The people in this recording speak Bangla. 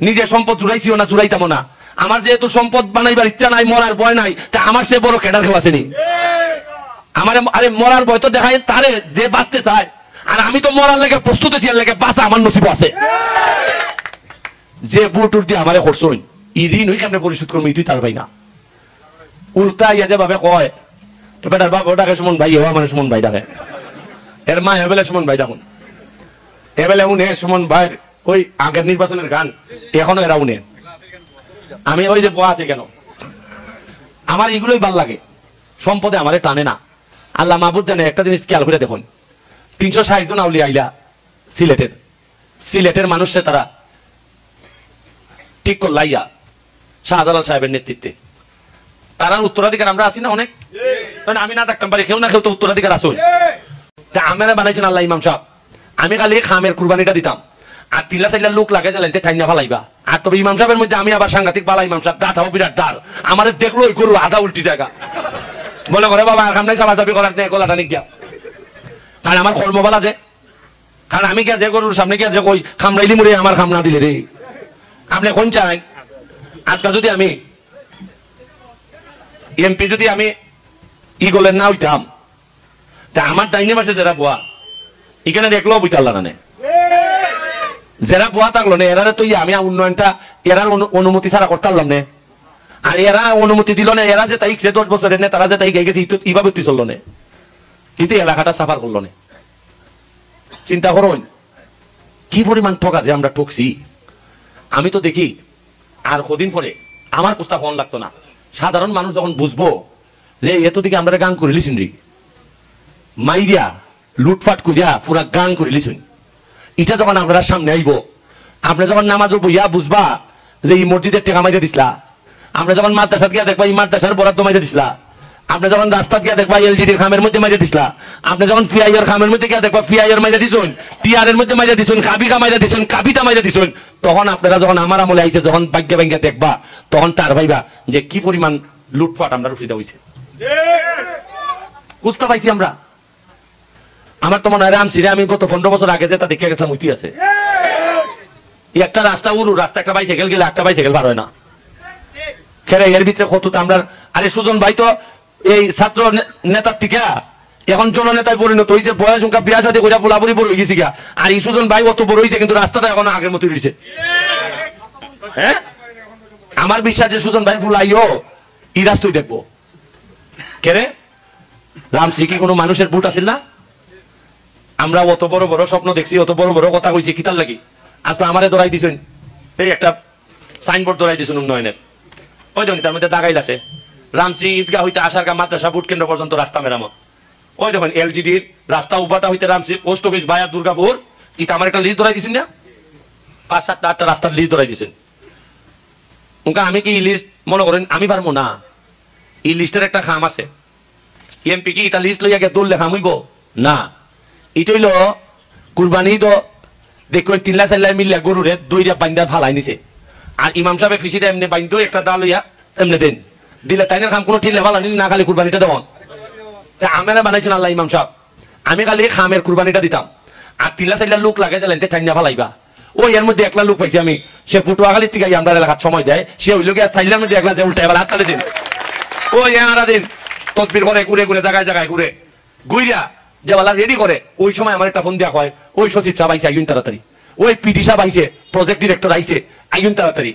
নিজে সম্পদ জুড়াইছিও না, জুড়াইতামো না। আমার যেহেতু সম্পদ বানাইবার ইচ্ছা নাই, মরার ভয় নাই, তা আমার সে বড় কেডার কেউ আসেনি। আমার আরে মরার ভয় তো দেখায় তারে যে বাঁচতে চায়, আর আমি তো মরার লেগে প্রস্তুত আছি, লেগে বাঁচা আমার নসিব আছে। যে বুটুর দিয়ে আমারে করছই ই ঋণ হই কেমনে পরিশোধ করবো, তুই তার ভাই না। উল্টা ইয়া যে ভাবে কয় তো বেটার বাপ ওটাকে সুমন ভাই, ও আমার সুমন ভাই ডাকে, এর মা এবেলে সুমন ভাই ডাকুন, এবেলে উনি সুমন ভাই ওই আগের নির্বাচনের গান এখনো এরা উনি। আমি ওই যে বয়া আছে কেন, আমার এগুলোই ভাল লাগে, সম্পদে আমারে টানে না। আল্লাহ মাহবুব জানে একটা জিনিস খেয়াল করে দেখুন, 360 জন আউলিয়া আইলা সিলেটের মানুষে তারা ঠিক করলাইয়া শাহজালাল সাহেবের নেতৃত্বে, তারা উত্তরাধিকার আমরা আছি না অনেক, আমি না থাকতাম পারি, কেউ না কেউ তো উত্তরাধিকার আসুন। আমরা বানাইছেন আল্লাহ ইমাম সাহেব, আমি খালি খামের কুরবানিটা দিতাম, আর 3-4 লোক লাগে জ্বালাইতে ঠাইনা ফালাইবা। আর তবে ইমাম সাহেবের মধ্যে আমি আবার সাংঘাতিক বালা ইমাম সাহেব, দাঁড়াও বিরাট দাঁড়, আমাদের দেখলো ওই গরু আধা উল্টি জায়গা বলে করে বাবা আর খামনাই চাপাচাপি করার নেই গোলাটা নিক গিয়া, কারণ আমার কর্মবালা যে, কারণ আমি গিয়া যে গরুর সামনে গিয়া যে কই খামড়াইলি মুড়ে আমার খামনা দিলে রে। আপনি কোন চাই আজকাল যদি আমি এমপি যদি আমি ইগলের না হইতাম, তা আমার ডাইনে মাসে যারা বোয়া এখানে দেখলো বুঝতে না, যারা বোয়া থাকলো না এরা তো আমি উন্নয়নটা এরার অনুমতি ছাড়া করতে পারলাম না, আর এরা অনুমতি দিল না, এরা যে তাই 10 বছরের না তারা যে তাই গেছে এইভাবে তুই চললো না, কিন্তু এলাকাটা সাফার করলো না। চিন্তা করুন কি পরিমাণ ঠকা যে আমরা ঠকছি। আমি তো দেখি আর কদিন পরে আমার প্রস্তাব ফোন লাগতো না, সাধারণ মানুষ যখন বুঝবো যে এত দিকে আমরা গান করে লিছেন রে মাইরিয়া লুটফাট করিয়া পুরা গান করে লিছেন, এটা যখন আপনার সামনে আইব, আপনি যখন নামাজও বইয়া বুঝবা যে এই মসজিদের টেকা মাইরে দিসলা, আমরা যখন মাদ্রাসাত গিয়া দেখবা এই মাদ্রাসার বরাদ্দ মাইরে দিসলা, আপনি যখন রাস্তাত গিয়া দেখবা এলজিডির খামের মধ্যে মাইরে দিসলা, আপনি যখন ফিআইআর খামের মধ্যে গিয়া দেখবা ফিআইআর মাইরে দিছুন, টিআর এর মধ্যে মাইরে দিছুন, কাবিকা মাইরে দিছুন, কাবিটা মাইরে দিছুন, তখন আপনারা যখন আমার আমলে আইছে যখন ভাগ্য ভাঙ্গা দেখবা তখন তার ভাইবা যে কি পরিমাণ লুটপাট আমরা রুফিতে হইছে। বুঝতে পাইছি আমরা। আমার তো মনে হয় রামসিরে আমি গত 15 বছর আগে যেটা দেখে গেছিলাম ওইটি আছে, একটা রাস্তা উরু রাস্তা একটা বাইসাইকেল গেলে একটা বাইসাইকেল বার হয় না, খেলে এর ভিতরে কত আমরা। আরে সুজন ভাই তো এই ছাত্র নেতার থেকে এখন জননেতায় পরিণত হয়েছে, বয়স সংখ্যা বিয়া সাথে গোটা পোলাপুরি বড় হয়ে গেছি গা, আর এই সুজন ভাই অত বড় হয়েছে কিন্তু রাস্তাটা এখন আগের মতো রয়েছে। হ্যাঁ আমার বিশ্বাস যে সুজন ভাই ফুলাইও এই রাস্তায় দেখবো কেরে রামসি কি কোনো মানুষের বুট আছিল না? আমরা অত বড় বড় স্বপ্ন দেখছি, অত বড় বড় কথা কইছি, কিতার লাগি আজকে আমারে ধরাই দিছেন এই একটা সাইনবোর্ড ধরাই দিছেন উন্নয়নের, ওই জন্য তার মধ্যে দাগাইল আছে রামসি ঈদগাহ হইতে আসার গা মাদ্রাসা বুট কেন্দ্র পর্যন্ত রাস্তা মেরামত। ওই দেখেন এলজিডির রাস্তা উপাটা হইতে রামসি পোস্ট অফিস বায়া দুর্গাপুর, এটা আমার একটা লিস্ট ধরাই দিছেন না, 5-7-8টা রাস্তার লিস্ট ধরাই দিছেন। ওকে আমি কি লিস্ট মনে করেন আমি পারবো না, এই লিস্টের একটা খাম আছে, এমপি কি এটা লিস্ট লইয়া গিয়ে দৌড় লেখা হইব না, এটা হইল কুরবানি তো দেখুন 3-4 মিলিয়া গরুরে 2টা বান্ধা ফালাই নিছে, আর ইমাম সাহেব ফিসিটা এমনি বাইন্ধ একটা দা লইয়া এমনি দেন দিলে তাই না খাম কোনো ঠিলে ফালানি না, খালি কুরবানিটা দেওয়ান আমরা বানাইছেন আল্লাহ ইমাম সাহেব। আমি খালি খামের কুরবানিটা দিতাম, আর 3-4 লোক লাগে জ্বালেন ঠাইনা ফালাইবা। ওই এর মধ্যে 1 লোক পাইছি আমি, সে ফুটুয়াখালীর থেকে আমরা এলাকার সময় দেয়, সে ওই লোক 4 মধ্যে 1 যে উল্টা এবার হাত তালে দিন, ওই এরা দিন তদবির করে ঘুরে ঘুরে জায়গায় জায়গায় ঘুরে ঘুরিয়া যে বালা রেডি করে। ওই সময় আমার একটা ফোন দেওয়া হয়, ওই সচিব সাহেব আইসে আইন তাড়াতাড়ি, ওই পিডি সাহেব আইসে, প্রজেক্ট ডিরেক্টর আইসে আইন তাড়াতাড়ি,